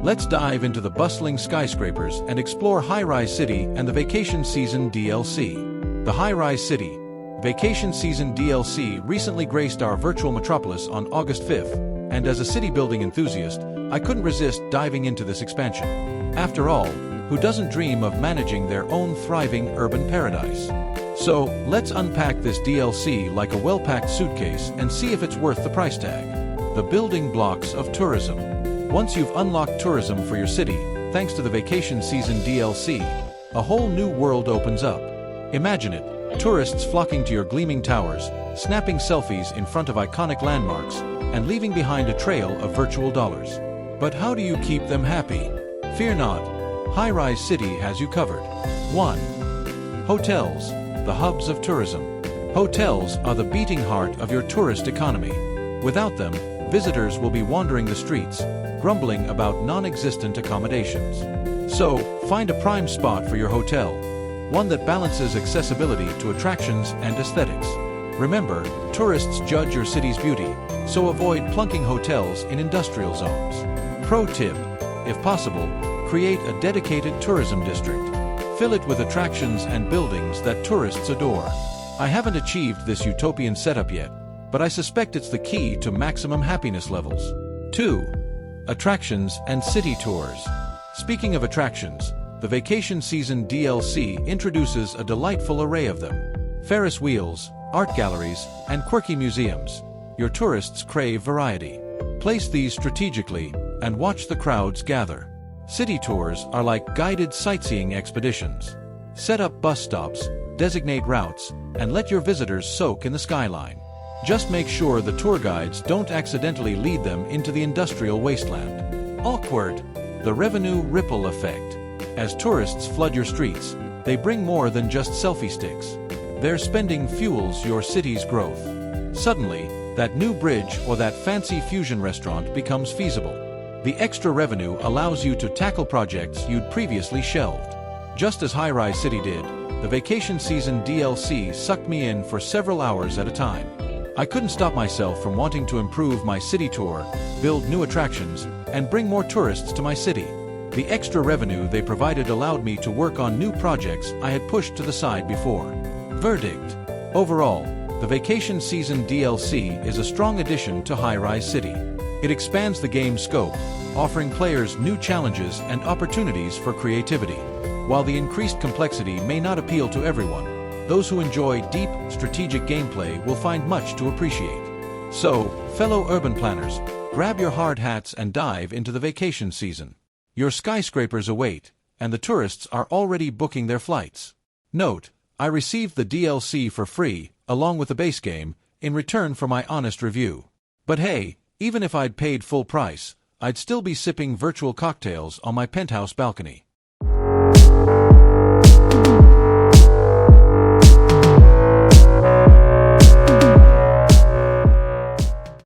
Let's dive into the bustling skyscrapers and explore Highrise City and the Vacation Season DLC. The Highrise City Vacation Season DLC recently graced our virtual metropolis on August 5th, and as a city-building enthusiast, I couldn't resist diving into this expansion. After all, who doesn't dream of managing their own thriving urban paradise? So, let's unpack this DLC like a well-packed suitcase and see if it's worth the price tag. The building blocks of tourism. Once you've unlocked tourism for your city, thanks to the Vacation Season DLC, a whole new world opens up. Imagine it, tourists flocking to your gleaming towers, snapping selfies in front of iconic landmarks, and leaving behind a trail of virtual dollars. But how do you keep them happy? Fear not, Highrise City has you covered. 1. Hotels, the hubs of tourism. Hotels are the beating heart of your tourist economy. Without them, visitors will be wandering the streets, grumbling about non-existent accommodations. So, find a prime spot for your hotel, one that balances accessibility to attractions and aesthetics. Remember, tourists judge your city's beauty, so avoid plunking hotels in industrial zones. Pro tip: if possible, create a dedicated tourism district. Fill it with attractions and buildings that tourists adore. I haven't achieved this utopian setup yet, but I suspect it's the key to maximum happiness levels. 2. Attractions and city tours. Speaking of attractions, the Vacation Season DLC introduces a delightful array of them. Ferris wheels, art galleries, and quirky museums. Your tourists crave variety. Place these strategically and watch the crowds gather. City tours are like guided sightseeing expeditions. Set up bus stops, designate routes, and let your visitors soak in the skyline. Just make sure the tour guides don't accidentally lead them into the industrial wasteland. Awkward. The revenue ripple effect. As tourists flood your streets, they bring more than just selfie sticks. Their spending fuels your city's growth. Suddenly, that new bridge or that fancy fusion restaurant becomes feasible. The extra revenue allows you to tackle projects you'd previously shelved. Just as Highrise City did, the Vacation Season DLC sucked me in for several hours at a time. I couldn't stop myself from wanting to improve my city tour, build new attractions, and bring more tourists to my city. The extra revenue they provided allowed me to work on new projects I had pushed to the side before. Verdict: overall, the Vacation Season DLC is a strong addition to Highrise City. It expands the game's scope, offering players new challenges and opportunities for creativity. While the increased complexity may not appeal to everyone, those who enjoy deep, strategic gameplay will find much to appreciate. So, fellow urban planners, grab your hard hats and dive into the vacation season. Your skyscrapers await, and the tourists are already booking their flights. Note: I received the DLC for free, along with the base game, in return for my honest review. But hey, even if I'd paid full price, I'd still be sipping virtual cocktails on my penthouse balcony.